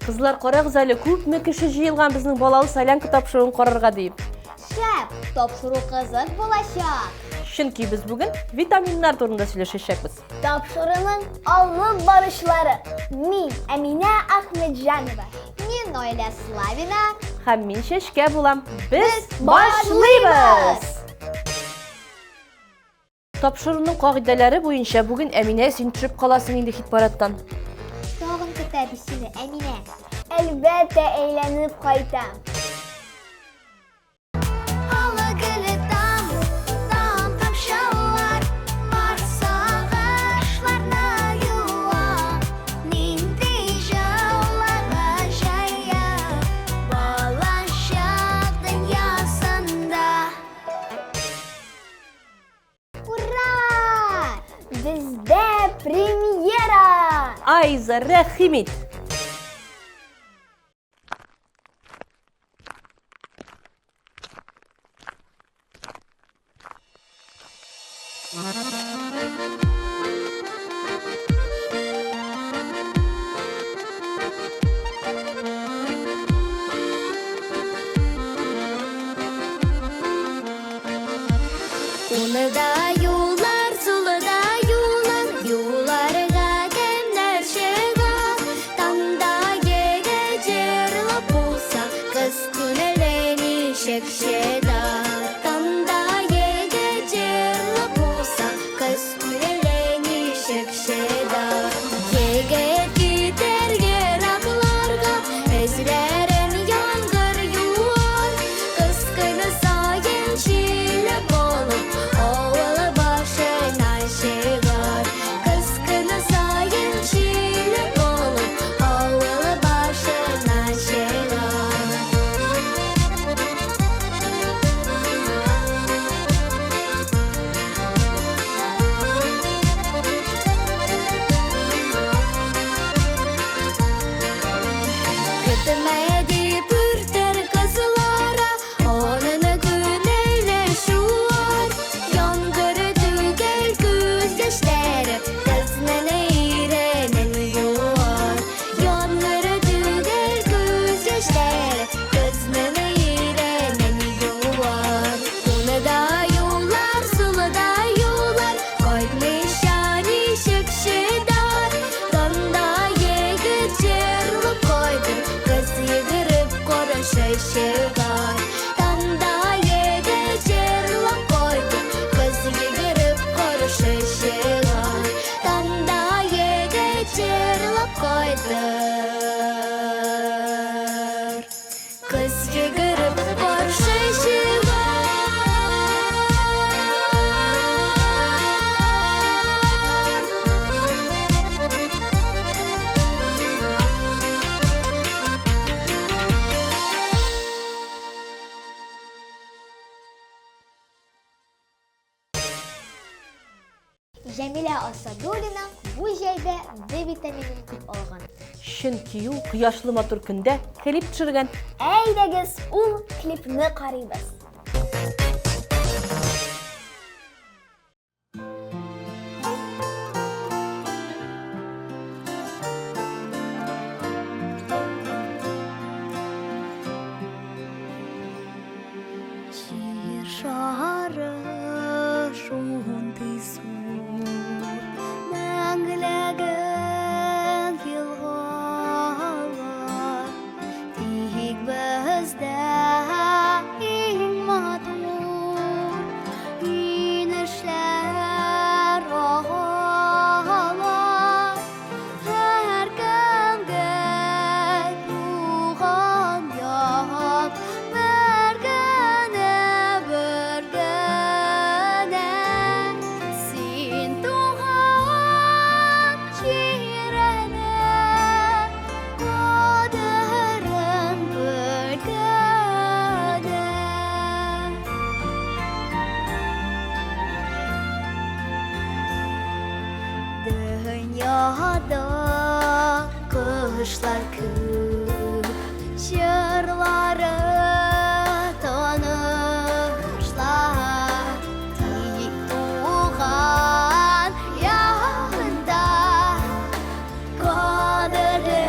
Кызлар, карагыз әле, күпме кеше җыелган безнең Балалы Солянка тапшыруын карарга дип. Шәп, тапшыру кызык булачак. Чөнки без бүген витаминнар турында сөйләшәчәкбез. Тапшыруның алып барышлары. Мин Әминә Әхмәтҗанова. Мин Наилә Славина. Һәм мин Чәчкә булам. Без башлыйбыз! Тапшыруның кагыйдәләре буенча бүген Әминә син төшеп каласың инде хит-параттан. Тагын көтәбез сине, Әминә. Әлбәттә әйләнеп кайтам. Бездә премьера! Айза, рәхимит! Җәмилә Асадуллина бу җәйдә D витаминын күп алган. Чөнки ул кояшлы матур көндә клип төшергән. Әйдәгез, ул клипны карыйбыз. Kuşlar kır, şırları tanışlar. Dik Tuğan yanında kaderi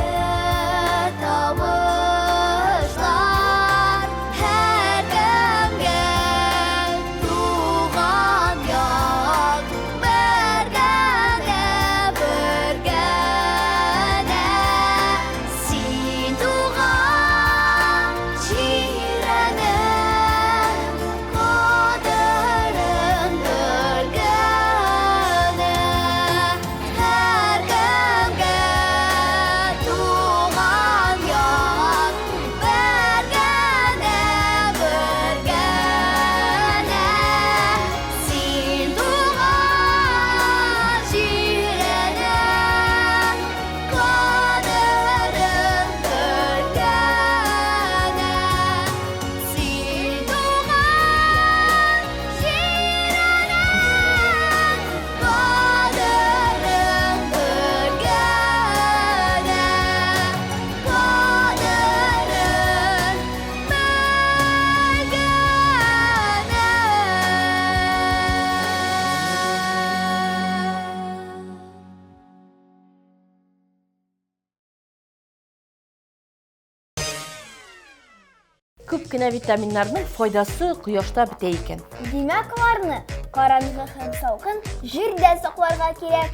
Күп кенә витаминнарның файдасы кояшта бетә икән. Димәк, аларны караңгы һәм салкын җирдә сакларга кирәк.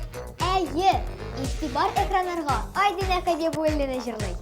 Әйе, игътибар экраннарга Айдинә Хәбибуллина җырлый.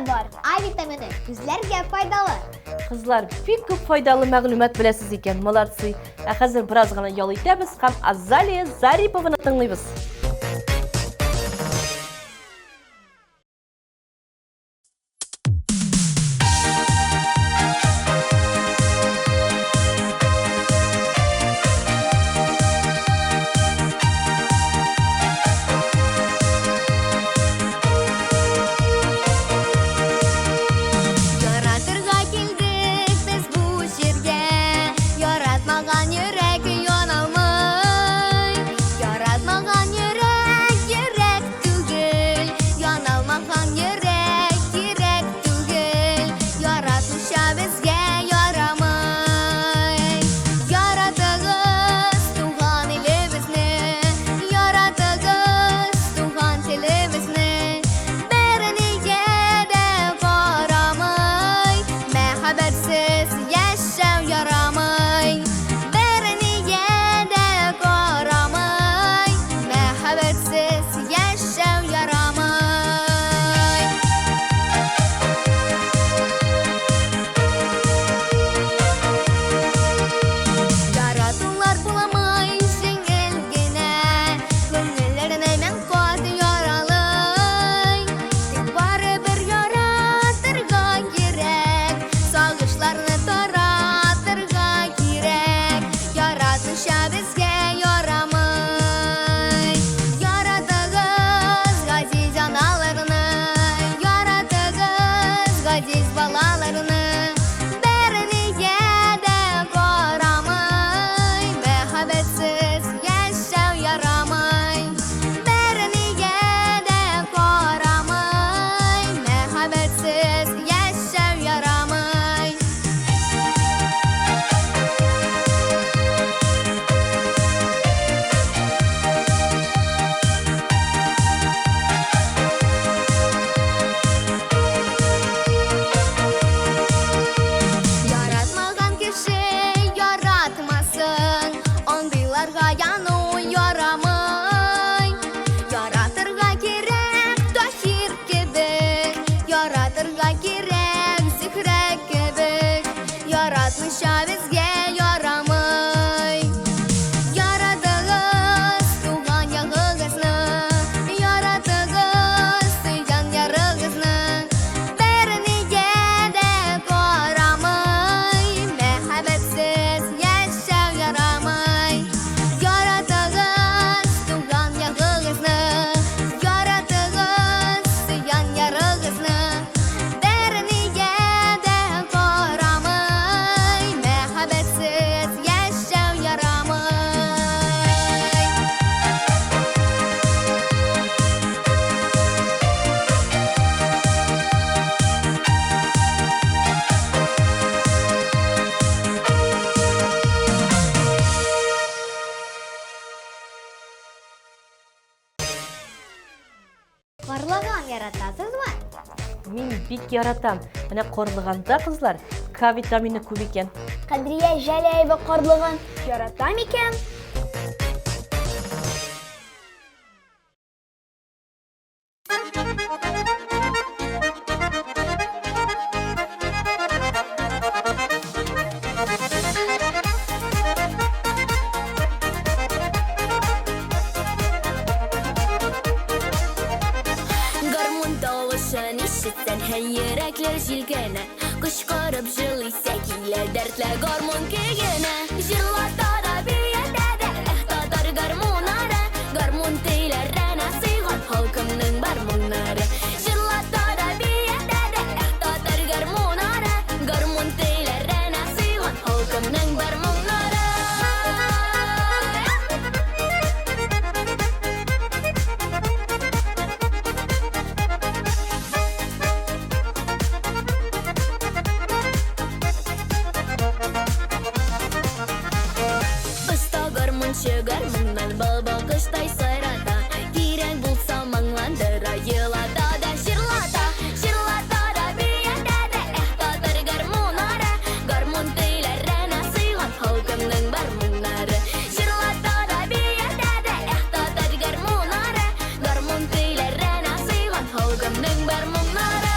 Бар. А витамины күзләргә файдалы. Кызлар, бик күп файдалы мәгълүмат беләсез икән. Молодцы. Ә хәзер бераз гына ял итәбез һәм Азалия Зарипованы тыңлыйбыз. Яратмаган йөрәк янамый, яратмаган йөрәк яратасызмы? Мин бик яратам. Менә карлыганда кызлар, К витамины күп икән. Кадрия Җәләева карлыгын яратам икән. Йөрәкләр җилкәнә, кычкырып җырлыйса килә дәртле гармун кигәнә. Җырлата да биядә дә, татар гармуннары, гармун тиләренә сыйган халкымның бармуннары. Җырлата да биядә дә, татар гармуннары, гармун тиләренә сыйган халкымның бармуннары. Гармуннан бал-бал кыштай сайрата, кирәк булса маңландыра, елата да җырлата. Җырлата да биядә дә, татар гармуннары, гармун тиләренә сыйган халкымның бармуннары. Җырлата да биядә дә, татар гармуннары, гармун тиләренә сыйган халкымның бармуннары.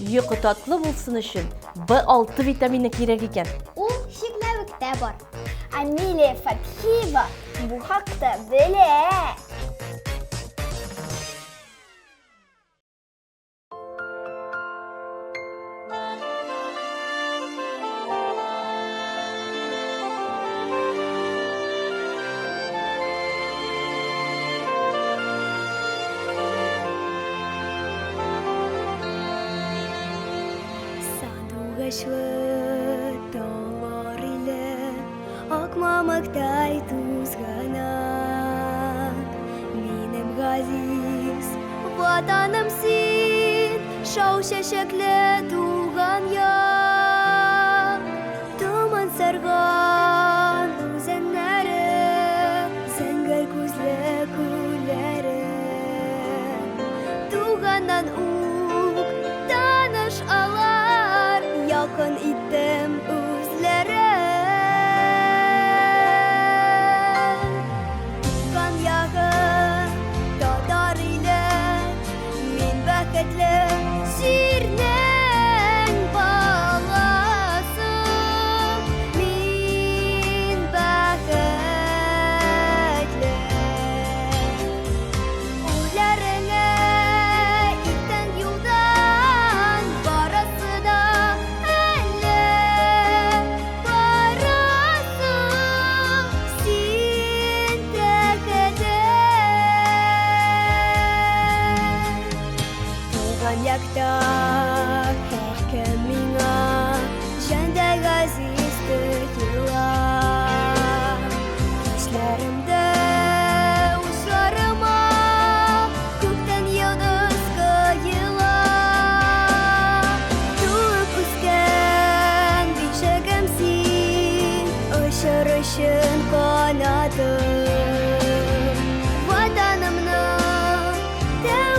Йокы татлы булсын өчен B6 витамины кирәк икән. Ул шикләвектә бар. Амелия Фатхиева бу хакта белә. Таллар иле акмамыктай тузганак, минем газиз ватаным син, шау чәчәкле туган як. Томан сарган үзәннәре, зәңгәр күзле күлләре, туганнан ук таныш алар, якын иттем үзләре. Туган ягым татар иле, мин бәхетле җирнең баласы, мин бәхетле. Үләреңә иттең юлдан, барасы да әллә барасы, син тәкәдә. Туган якта һәркем миңа җәндә газиз тоела. Кичләремдә учларыма күктән йолдыз коела. Туып үскән бишегем син, очыр өчен канатым. Ватанымның тәү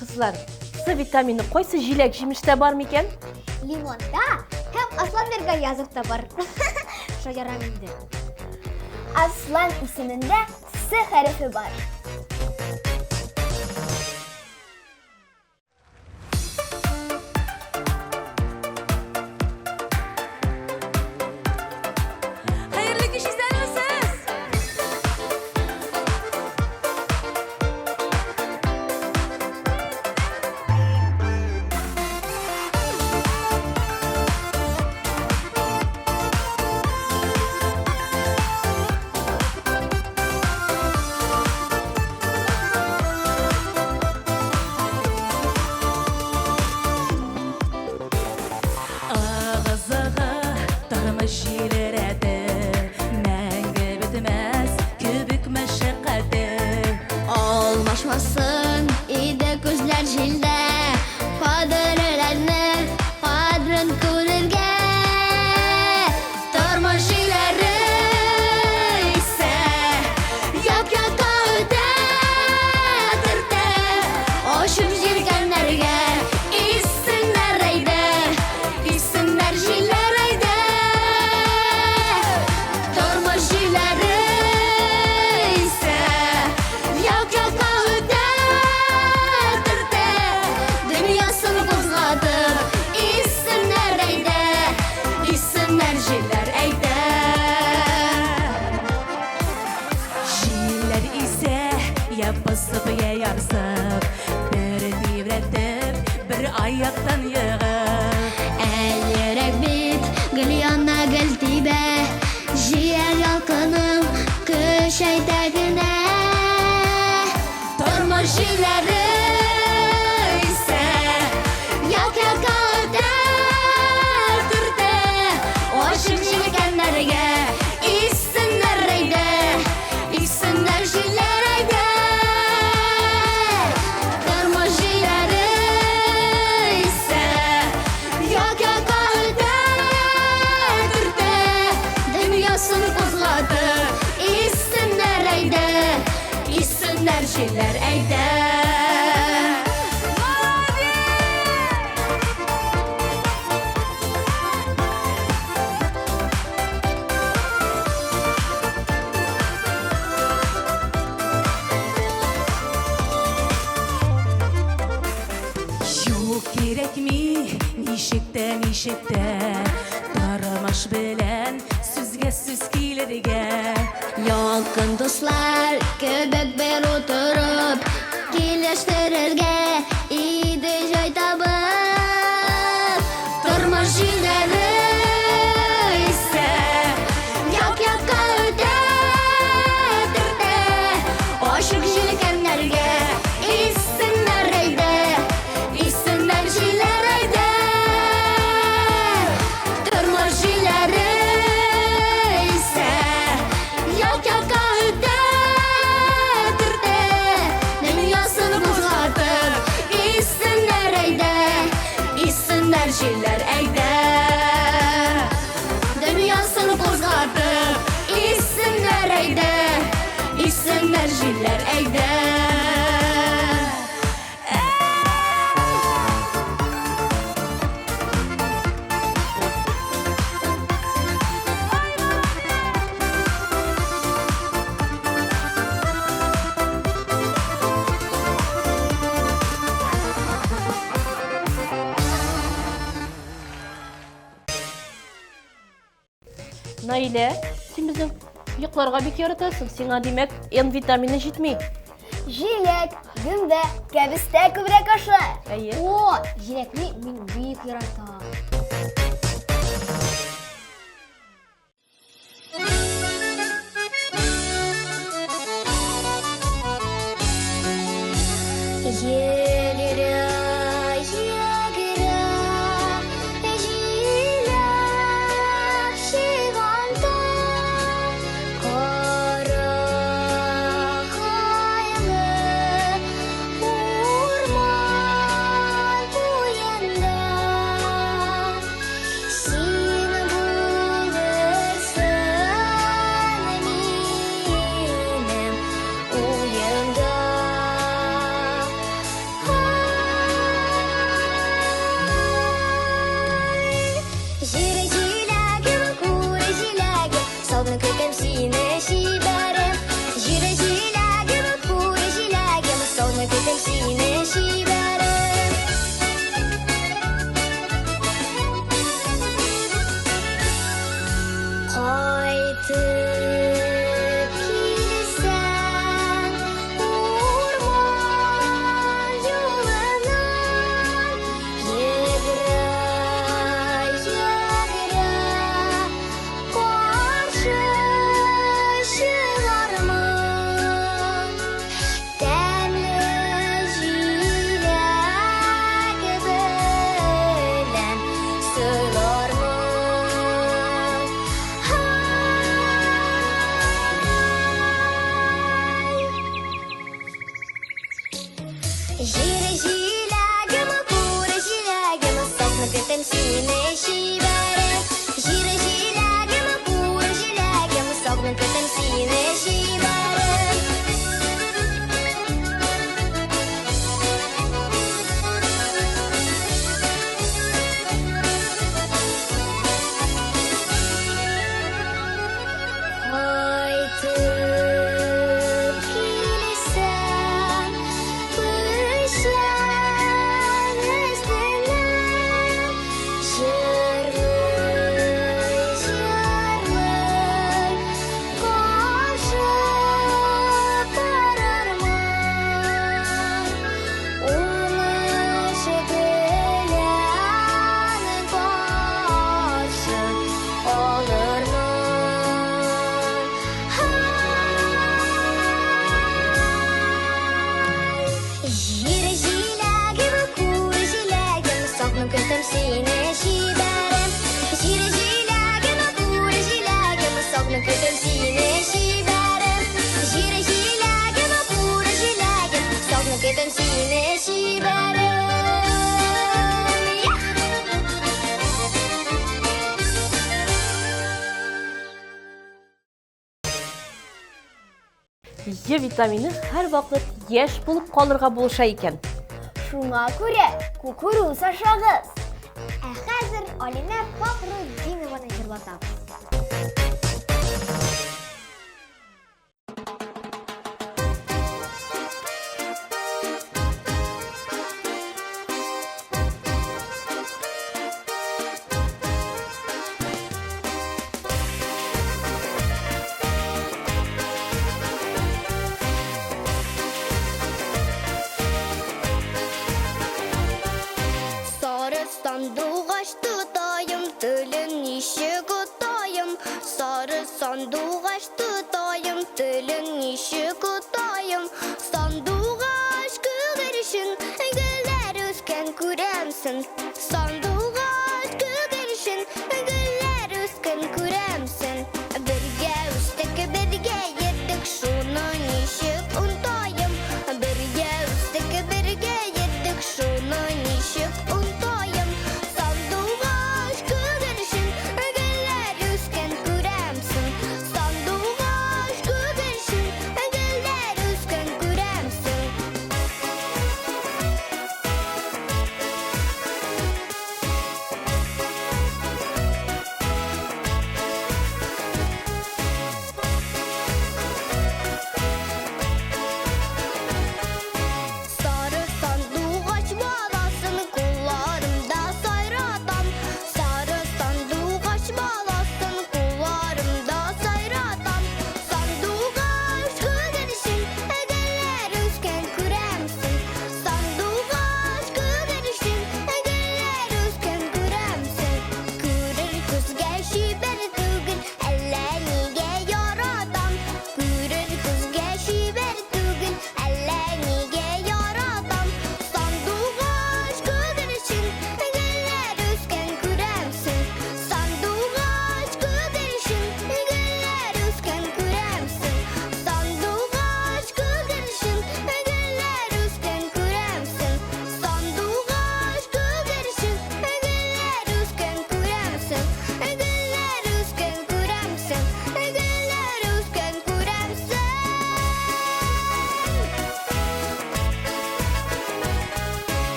Кызлар, С витамины койсы җиләк җимештә бар микән? Лимонда һәм Аслан Миргаязовта бар. Шаярам инде. Аслан исемендә С хәрефе бар. Тормыш белән сүзгә сүз килергә. Ялкын дуслар кебек бер утырып, килештерергә иде җай табып. Тормыш җилләре исә як-якка үтә, төртә, ашык җилкәннәргә исеннәр әйдә, исеннәр җилләр әйдә. Җилләр әйдә, дөньясын кузгатып, исемнәр әйдә, исемнәр җилләр әйдә. Наилә, син безнең йокларга бик яратасың. Сиңа димәк, Н витамины җитми. Җиләк, генә, кәбестә күбрәк аша. Әйе. О, җиләкне мин бик яратам. Җыры җиләгем, күрі җиләгем, салдың көтем сине шибәрем. Җыры җиләгем, күрі җиләгем, салдың көтем сине шибәрем. Кайтып килсәң урман юлынан, йөгерә, йөгерә, каршы чыгармын. Тәмле җиләк белән сыйлармын. Җыры җиләгем, күрі җиләгем, салдың көтем сине шибәрем. Җыры җиләгем, күрі җиләгем, салдың көтем сине шибәрем. Кайтып килсәң печән өстеннән, җырлый, җырлый, каршы тарармын. Уныш белән каршы алырмын. Җыры җиләгем, күрі җиләгем, салдың көтем сине шибәрем. Җыры җиләгем, күрі җиләгем, салдың көтем сине шибәрем. Җыры җиләгем, күрі җиләгем, салдың көтем сине шибәрем. Е витамины һәр вакыт яшь булып калырга булыша икән. Шуңа күрә кукуруз ашагыз. Ә хәзер Әлинә Фахрутдинованы җырлатабыз. Сары сандугач тутайым, телен ничек утайым. Сары сандугач тутайым, телен ничек утайым. Сандугач күгәрчен, гөлләр үскән күрәмсең. Сандугач күгәрчен, гөлләр үскән күрәмсең. Бергә үстек, бергә йеттек, шуны ничек унтайым. Бергә үстек, бергә йеттек, шуны ничек унтайым. Сандугач күгәрчен, гөлләр үскән күрәмсең. Сандугач күгәрчен, гөлләр үскән күрәмсең.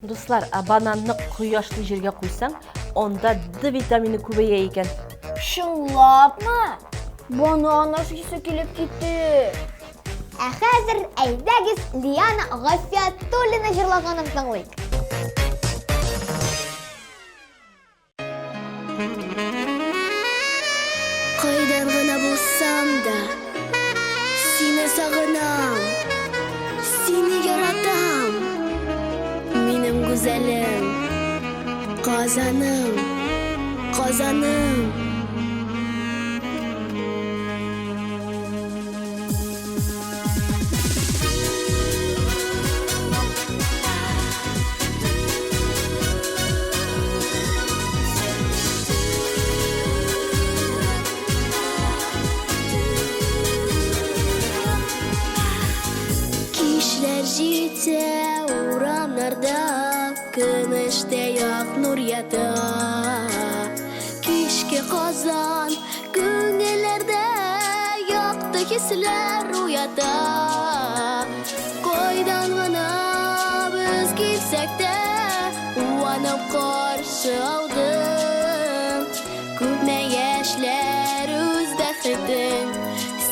Дуслар, бананны кояшлы җиргә куйсаң, онда D витамины күбәя икән. Шулапмы? Банан ашыгысы килеп китте. Ә хәзер әйдәгез Лиана Гафиятуллина җырлаганын тыңлыйк. Кайдан гына булсам да, сине сагынам, сине яратам. Минем гүзәлем, Казаным, Казаным. Кишләр җитә урамнарда, көмештә як нур ята. Кичке Казан күңелләрдә якты хисләр уята. Кайдан гына без килсәк тә, уанып каршы алдың. Күпме яшьләр үз бәхетен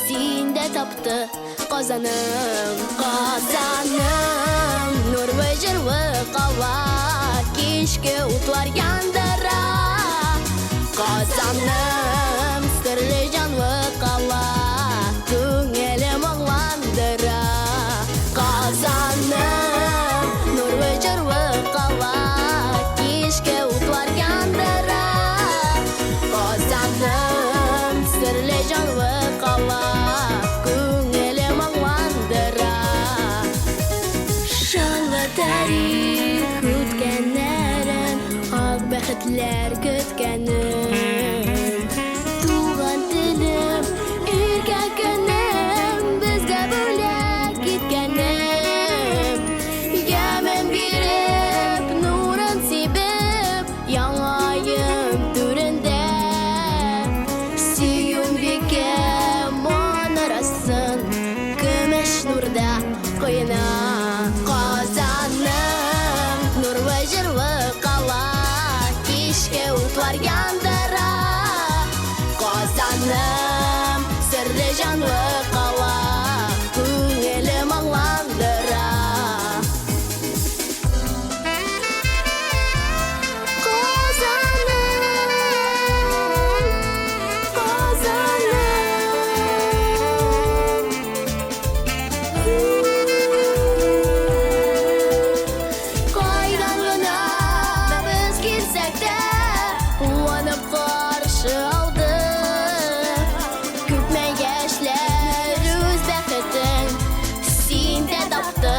синдә тапты. Казаным, Казаным, нурлы җырлы кала, кичке утлар яндыра. Казаным, серле җанлы кала, күңелем аңландыра. Казаным, нурлы җырлы кала, кичке утлар яндыра. Казаным, серле җанлы кала, тарих үткәннәрен, ак бәхетләр көткәнен. Туган телем, Иркә көнем, безгә бүләк киткәнем. Ямем биреп, нурын сибеп, яңаем түрендә. Сөюм бикәм манарасын, көмеш нурда коена. Утlar яндыра. Казаным, серле җанлы кала, күңелем аңландыра. Казаным, Казаным. Кайдан гына без килсәк тә, уанып каршы алды. Күпме яшьләр үз бәхетен синдә тапты.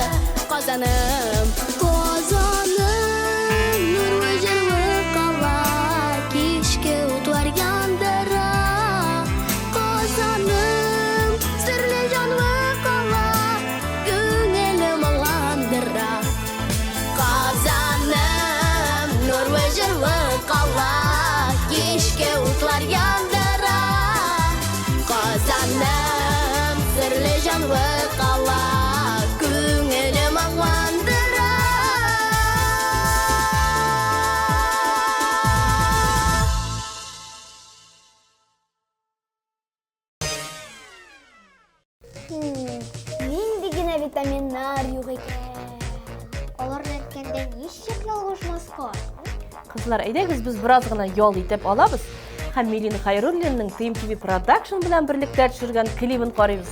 Казаным, Казаным, нурлы җырлы кала, кичке утлар яндыра. Казаным, серле җанлы кала, күңелем аңландыра. Казаным, нурлы җырлы кала, кичке утлар яндыра. Казаным, серле җанлы кала, күңелем аңландыра. Нинди генә витаминнар юк икән. Аларны әйткәндә ничек ялгышмаска? Кызлар, әйдәгез без бераз гына ял итеп алабыз һәм Милина Хәйруллинның TMTV Production белән берлектә төшергән клибын карыйбыз.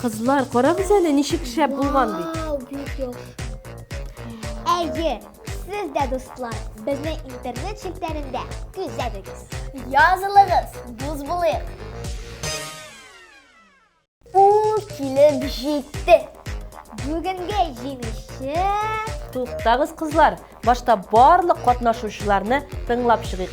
Кызлар, карагыз әле, ничек шәп булган бит. Вау, бик яхшы. Әйе, сез дә дуслар, безнең интернет шикләрендә күзәтегез. Язылыгыз, дуз булыйк. Килеп җитте. Бүгенге җиңүче Туктагыз кызлар, башта барлык катнашучыларны тыңлап чыгыйк.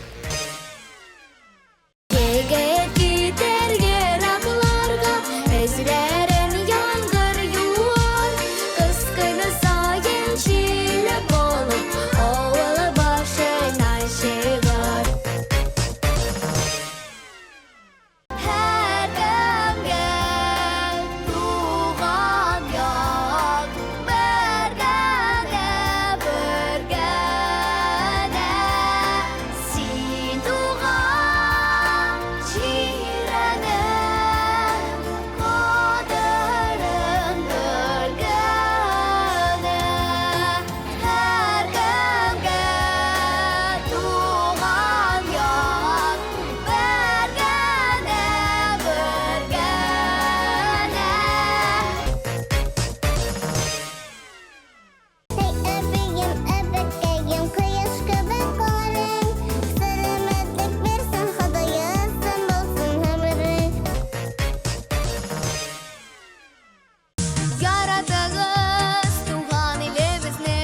Яратыгыз, туган илебезне,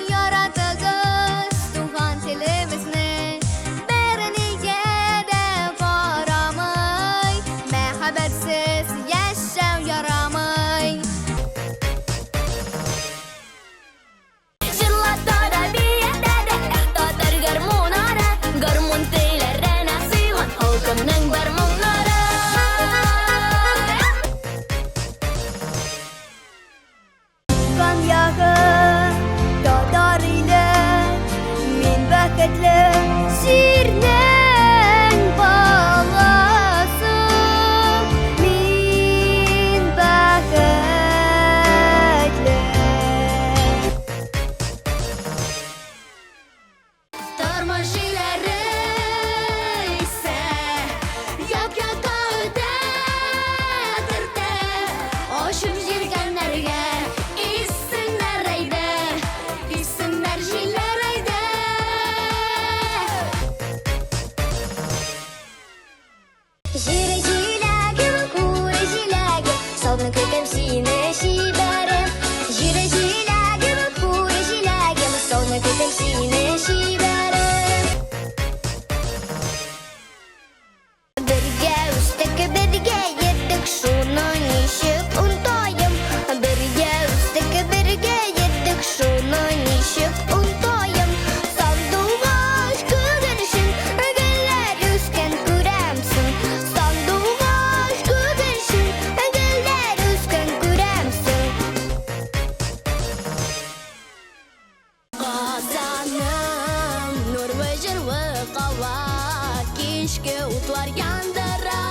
яратыгыз, туган телебезне. Бернигә дә карамый, мәхәббәтсез яшәү ярамый. Җырлатар әбиемдә дә татар гармуннары, гармун телләренә сыйган халкымның бар моңнары. Туган ягым, татар иле, мин бәхетле, җирнең баласы. Мин бәхетле. Тормыш җилләре исә як-якка үтә, төртә, ашып җиргәннәргә. Исемнәр әйдә, исемнәр җилләре әйдә. Җыры җиләге, күрә җиләге, сабны көтәм сине шибәрем. Җыры җиләге, күрә җиләге, сабны көтәм сине шибәрем. Бергә үстек, бергә йеттек, шуны ничек унтаем. Бергә үстек, бергә йеттек, шуны ничек унтаем. Сандугач күгәрчен, гөлләр үскән күрәмсең. Сандугач күгәрчен, гөлләр үскән күрәмсең. Казаным, нурлы җырлы кала, кичке утлар яндыра.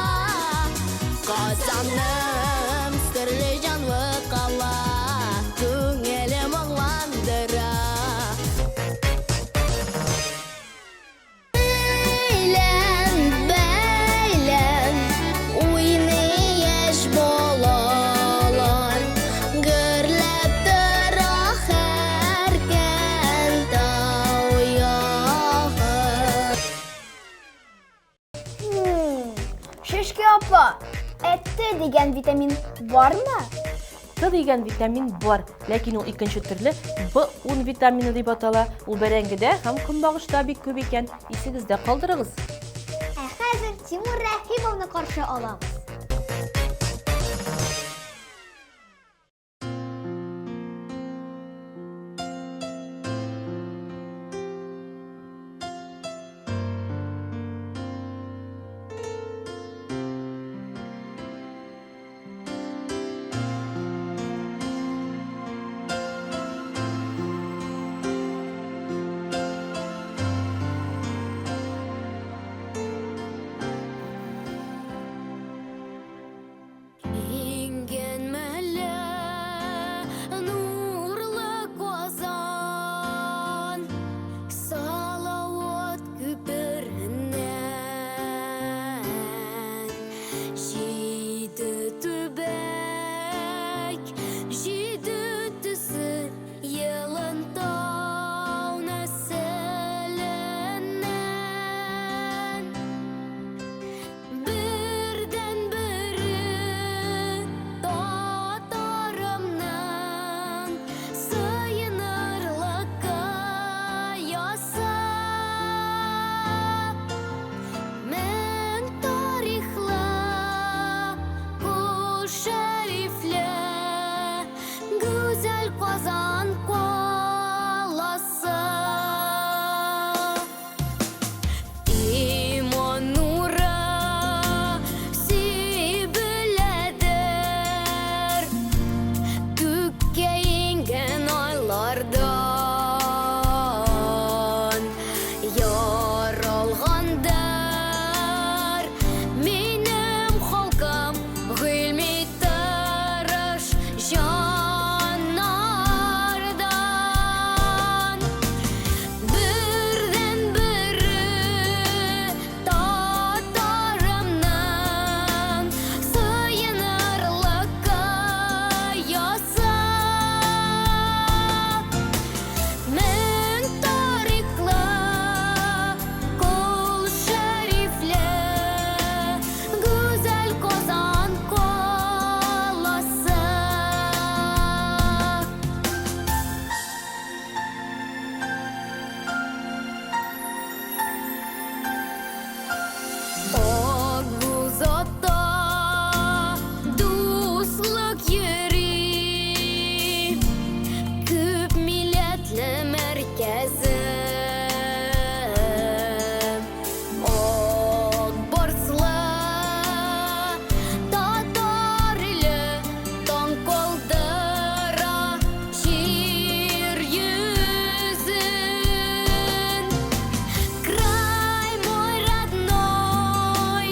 Казаным, серле җанлы кала, күңелем аңландыра. Бәйлән, бәйлән, уйный яшь балалар, гөрләп тора һәркем тау ягы. Шишке апа, әтте дигән витамин бармы? Т дигән витамин бар, ләкин ул икенче төрле B10 витамины дип атала. Ул бәрәңгедә һәм көнбагышта бик күп икән. Исегездә калдырыгыз. Ә хәзер Тимур Рәхимовны каршы алабыз. Казан қаласы. Иман нуры себіледір, көкке енген айлардан. Яралғандар менің халқым, ғылми тырыш жанардан. Бірден бірі татарымның сыйынырлық каясы. Мен тарихлы, кол шәрифлі, güzel Казан қаласы. Ağız ata дуслык йөри, күп милләтле мәркәзе. Ак барслы, татар иле таң калдыра җир йөзен. Край мой родной,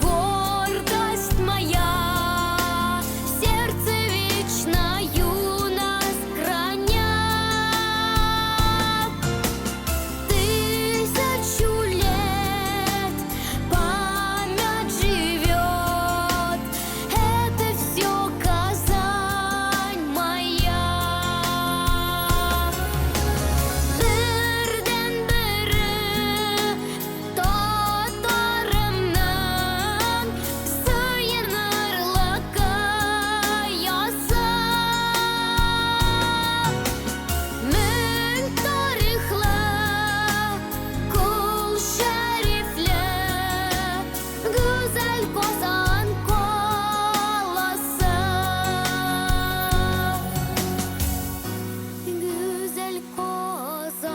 гордость моя, сердце вечно юность хранят. Тысячу лет память живет, это все Казань моя. Бірден бірі татарымның сыйынырлық каясы. Мен тарихлы, кол шәрифлі, güzel Казан қаласы. Güzel Казан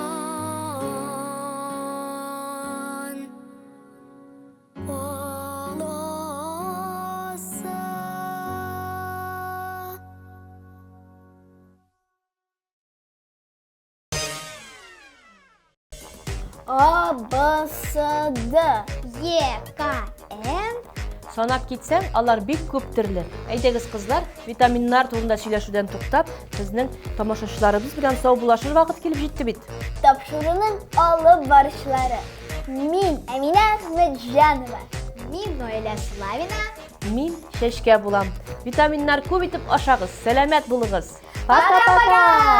қаласы. А, Б, С, Д, Е, К, М. Санап кетсәң, алар бик күп төрле. Әйдәгез кызлар, витаминнар турында сөйләшүдән туктап, безнең тамашачыларыбыз белән саубуллашыр вакыт килеп җитте бит. Тапшыруның алып барышлары. Мин Әминә Хәбибуллина. Мин Наилә Славина. Мин чәчкә булам. Витаминнар күп итеп ашагыз, сәламәт булыгыз. Пока-пока!